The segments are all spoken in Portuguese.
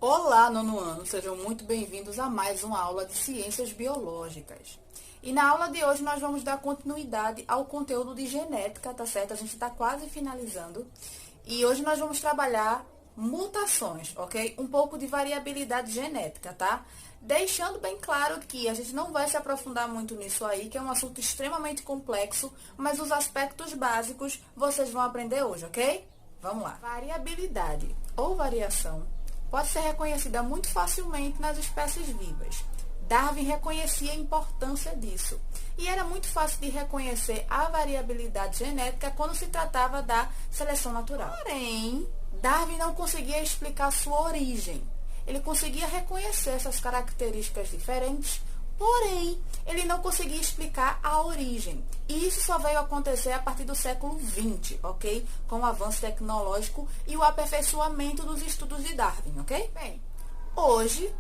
Olá, nono ano, sejam muito bem-vindos a mais uma aula de Ciências Biológicas. E na aula de hoje nós vamos dar continuidade ao conteúdo de genética, tá certo? A gente está quase finalizando. E hoje nós vamos trabalhar mutações, ok? Um pouco de variabilidade genética, tá? Deixando bem claro que a gente não vai se aprofundar muito nisso aí, que é um assunto extremamente complexo, mas os aspectos básicos vocês vão aprender hoje, ok? Vamos lá. Variabilidade ou variação pode ser reconhecida muito facilmente nas espécies vivas. Darwin reconhecia a importância disso. E era muito fácil de reconhecer a variabilidade genética quando se tratava da seleção natural. Porém, Darwin não conseguia explicar sua origem. Ele conseguia reconhecer essas características diferentes, porém, ele não conseguia explicar a origem. E isso só veio acontecer a partir do século XX, ok? Com o avanço tecnológico e o aperfeiçoamento dos estudos de Darwin, ok? Bem, hoje,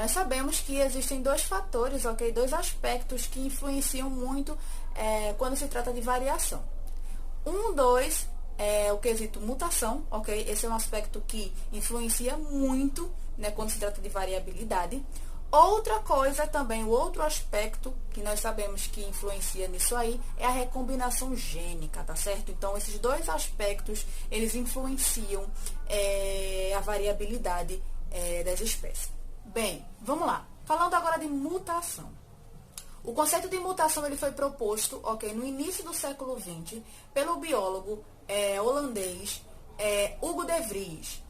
nós sabemos que existem dois fatores, ok? Dois aspectos que influenciam muito quando se trata de variação. Dois, é o quesito mutação, ok? Esse é um aspecto que influencia muito, né, quando se trata de variabilidade. Outra coisa também, o outro aspecto que nós sabemos que influencia nisso aí é a recombinação gênica, tá certo? Então, esses dois aspectos, eles influenciam a variabilidade das espécies. Bem, vamos lá. Falando agora de mutação. O conceito de mutação ele foi proposto, ok, no início do século XX, pelo biólogo holandês Hugo de Vries.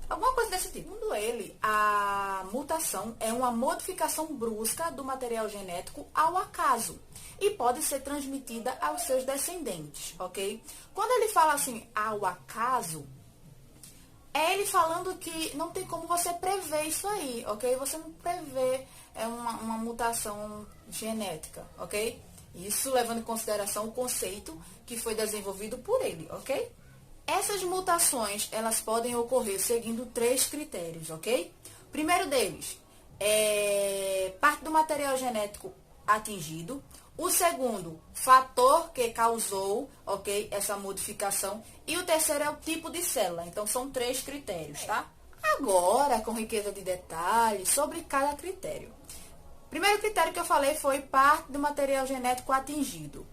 Alguma coisa desse tipo. Segundo ele, a mutação é uma modificação brusca do material genético ao acaso e pode ser transmitida aos seus descendentes, ok? Quando ele fala assim, ao acaso, é ele falando que não tem como você prever isso aí, ok? Você não prevê uma mutação genética, ok? Isso levando em consideração o conceito que foi desenvolvido por ele, ok? Essas mutações, elas podem ocorrer seguindo 3 critérios, ok? O primeiro deles é parte do material genético atingido. O segundo, fator que causou, ok, essa modificação. E o terceiro é o tipo de célula. Então, são 3 critérios, tá? Agora, com riqueza de detalhes sobre cada critério. O primeiro critério que eu falei foi parte do material genético atingido.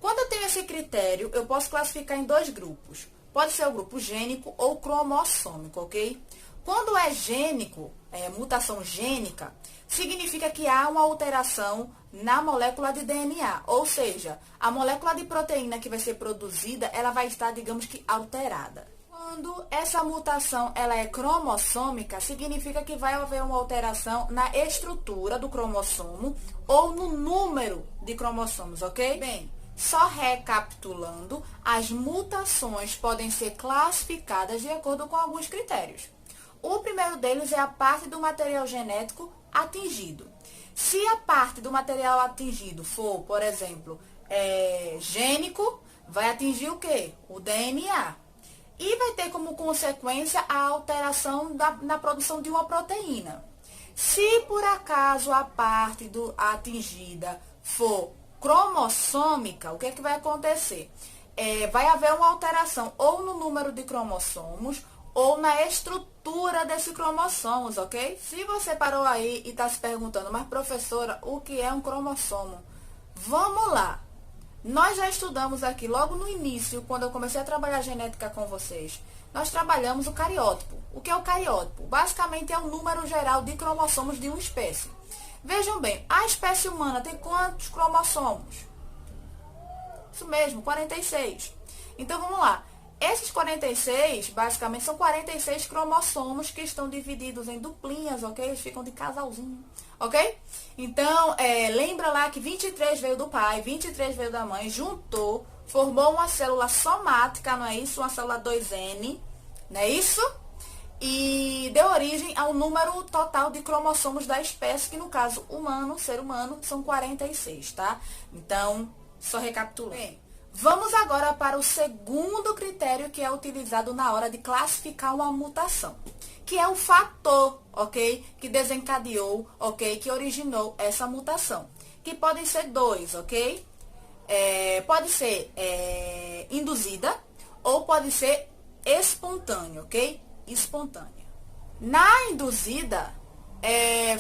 Quando eu tenho esse critério, eu posso classificar em 2 grupos. Pode ser o grupo gênico ou cromossômico, ok? Quando é gênico, mutação gênica, significa que há uma alteração na molécula de DNA. Ou seja, a molécula de proteína que vai ser produzida, ela vai estar, digamos que, alterada. Quando essa mutação ela é cromossômica, significa que vai haver uma alteração na estrutura do cromossomo ou no número de cromossomos, ok? Bem, só recapitulando, as mutações podem ser classificadas de acordo com alguns critérios. O primeiro deles é a parte do material genético atingido. Se a parte do material atingido for, por exemplo, gênico, vai atingir o quê? O DNA. E vai ter como consequência a alteração na produção de uma proteína. Se por acaso a parte atingida for cromossômica, o que é que vai acontecer? Vai haver uma alteração ou no número de cromossomos ou na estrutura desses cromossomos, ok? Se você parou aí e está se perguntando, mas professora, o que é um cromossomo? Vamos lá. Nós já estudamos aqui, logo no início, quando eu comecei a trabalhar genética com vocês, nós trabalhamos o cariótipo. O que é o cariótipo? Basicamente é o número geral de cromossomos de uma espécie. Vejam bem, a espécie humana tem quantos cromossomos? Isso mesmo, 46. Então, vamos lá. Esses 46, basicamente, são 46 cromossomos que estão divididos em duplinhas, ok? Eles ficam de casalzinho, ok? Então, lembra lá que 23 veio do pai, 23 veio da mãe, juntou, formou uma célula somática, não é isso? Uma célula 2N, não é isso? E deu origem ao número total de cromossomos da espécie, que no caso humano, ser humano, são 46, tá? Então, só recapitulando. Bem, vamos agora para o segundo critério que é utilizado na hora de classificar uma mutação, que é o fator, ok? Que desencadeou, ok? Que originou essa mutação. Que podem ser 2, ok? Pode ser induzida ou pode ser espontânea, ok? Espontânea. Na induzida,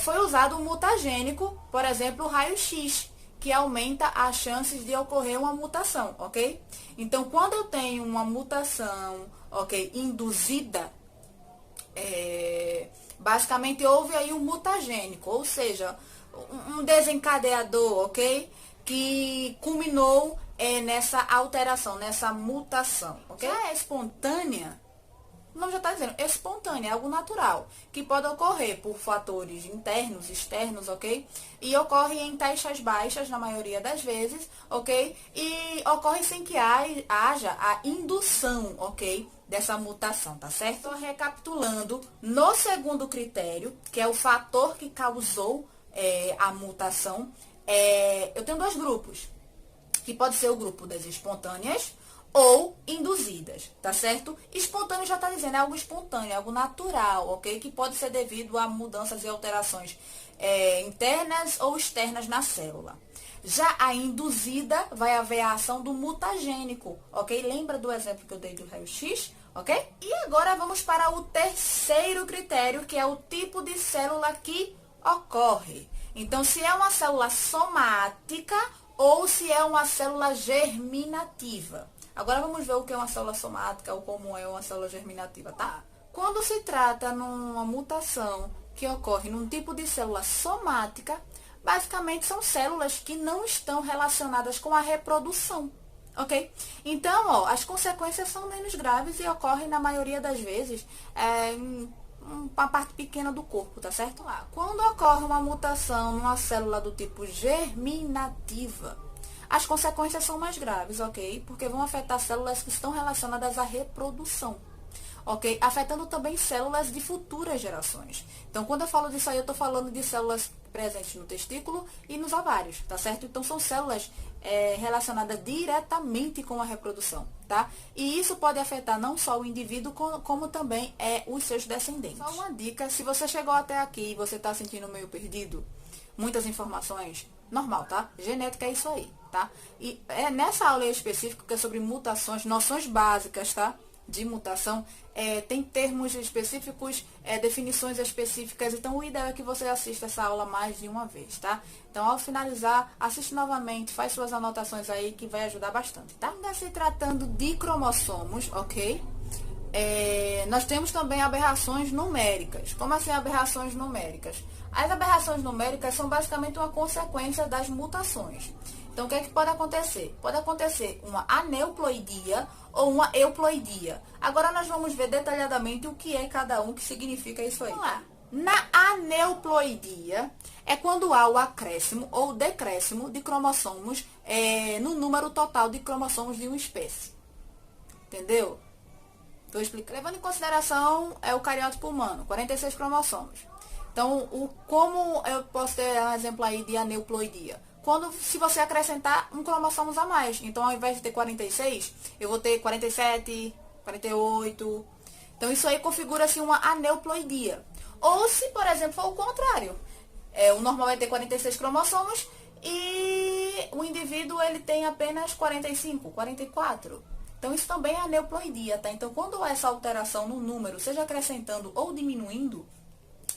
foi usado um mutagênico, por exemplo, o raio-x, que aumenta as chances de ocorrer uma mutação, ok? Então, quando eu tenho uma mutação, ok, induzida, basicamente houve aí um mutagênico, ou seja, um desencadeador, ok? Que culminou nessa alteração, nessa mutação, ok? Já é espontânea, o nome já está dizendo, espontânea, é algo natural, que pode ocorrer por fatores internos, externos, ok? E ocorre em taxas baixas, na maioria das vezes, ok? E ocorre sem que haja a indução, ok? Dessa mutação, tá certo? Então, recapitulando, no segundo critério, que é o fator que causou a mutação, eu tenho dois grupos, que pode ser o grupo das espontâneas ou induzidas, tá certo? Espontâneo já está dizendo, é algo espontâneo, é algo natural, ok? Que pode ser devido a mudanças e alterações internas ou externas na célula. Já a induzida vai haver a ação do mutagênico, ok? Lembra do exemplo que eu dei do raio-x, ok? E agora vamos para o terceiro critério, que é o tipo de célula que ocorre. Então, se é uma célula somática ou se é uma célula germinativa. Agora vamos ver o que é uma célula somática ou como é uma célula germinativa, tá? Quando se trata numa mutação que ocorre num tipo de célula somática, basicamente são células que não estão relacionadas com a reprodução, ok? Então, ó, as consequências são menos graves e ocorrem na maioria das vezes em uma parte pequena do corpo, tá certo? Quando ocorre uma mutação numa célula do tipo germinativa, as consequências são mais graves, ok? Porque vão afetar células que estão relacionadas à reprodução, ok? Afetando também células de futuras gerações. Então, quando eu falo disso aí, eu estou falando de células presentes no testículo e nos ovários, tá certo? Então, são células relacionadas diretamente com a reprodução, tá? E isso pode afetar não só o indivíduo, como também os seus descendentes. Só uma dica, se você chegou até aqui e você está sentindo meio perdido, muitas informações, normal, tá? Genética é isso aí, tá? E nessa aula em específico, que é sobre mutações, noções básicas, tá? De mutação, tem termos específicos, definições específicas, então o ideal é que você assista essa aula mais de uma vez, tá? Então, ao finalizar, assiste novamente, faz suas anotações aí, que vai ajudar bastante, tá? Ainda se tratando de cromossomos, ok? Nós temos também aberrações numéricas. Como assim aberrações numéricas? As aberrações numéricas são basicamente uma consequência das mutações. Então, o que é que pode acontecer? Pode acontecer uma aneuploidia ou uma euploidia. Agora, nós vamos ver detalhadamente o que é cada um, que significa isso aí. Vamos lá. Na aneuploidia, é quando há o acréscimo ou decréscimo de cromossomos no número total de cromossomos de uma espécie. Entendeu? Estou explicando. Levando em consideração o cariótipo humano, 46 cromossomos. Então, como eu posso ter um exemplo aí de aneuploidia? Se você acrescentar um cromossomo a mais. Então, ao invés de ter 46, eu vou ter 47, 48. Então, isso aí configura-se uma aneuploidia. Ou se, por exemplo, for o contrário. O normal é ter 46 cromossomos e o indivíduo ele tem apenas 45, 44. Então, isso também é aneuploidia, tá? Então, quando há essa alteração no número, seja acrescentando ou diminuindo,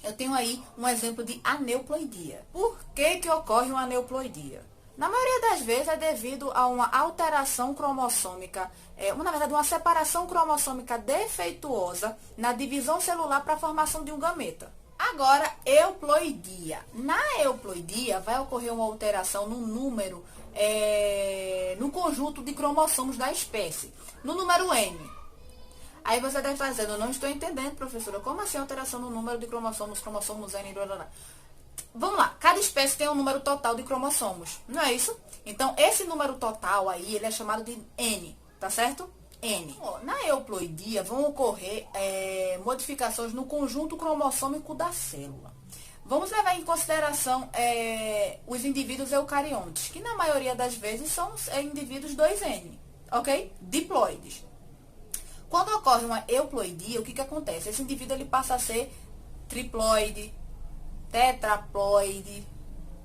eu tenho aí um exemplo de aneuploidia. Por que ocorre uma aneuploidia? Na maioria das vezes é devido a uma alteração cromossômica, na verdade, uma separação cromossômica defeituosa na divisão celular para a formação de um gameta. Agora, euploidia. Na euploidia, vai ocorrer uma alteração no número, no conjunto de cromossomos da espécie, no número N. Aí você deve estar dizendo, eu não estou entendendo, professora, como assim alteração no número de cromossomos N, blá, blá, blá. Vamos lá, cada espécie tem um número total de cromossomos, não é isso? Então, esse número total aí, ele é chamado de N, tá certo? N. Na euploidia, vão ocorrer modificações no conjunto cromossômico da célula. Vamos levar em consideração os indivíduos eucariontes, que na maioria das vezes são indivíduos 2N, ok? Diploides. Quando ocorre uma euploidia, o que acontece? Esse indivíduo ele passa a ser triploide, tetraploide,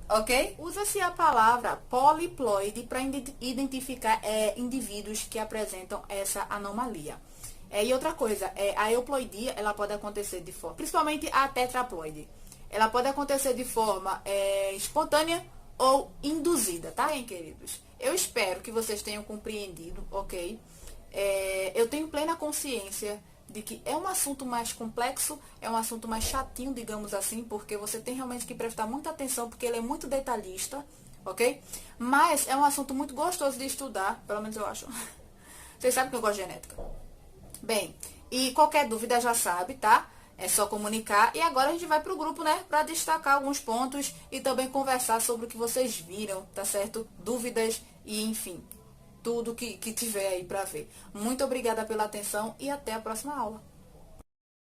ok? Usa-se a palavra poliploide para identificar indivíduos que apresentam essa anomalia. E outra coisa, a euploidia, ela pode acontecer de forma, principalmente a tetraploide, ela pode acontecer de forma espontânea ou induzida, tá, hein, queridos? Eu espero que vocês tenham compreendido, ok? Eu tenho plena consciência de que é um assunto mais complexo, é um assunto mais chatinho, digamos assim, porque você tem realmente que prestar muita atenção, porque ele é muito detalhista, ok? Mas é um assunto muito gostoso de estudar, pelo menos eu acho. Vocês sabem que eu gosto de genética. Bem, e qualquer dúvida já sabe, tá? É só comunicar. E agora a gente vai pro grupo, né? Pra destacar alguns pontos e também conversar sobre o que vocês viram, tá certo? Dúvidas e, enfim, tudo que tiver aí pra ver. Muito obrigada pela atenção e até a próxima aula.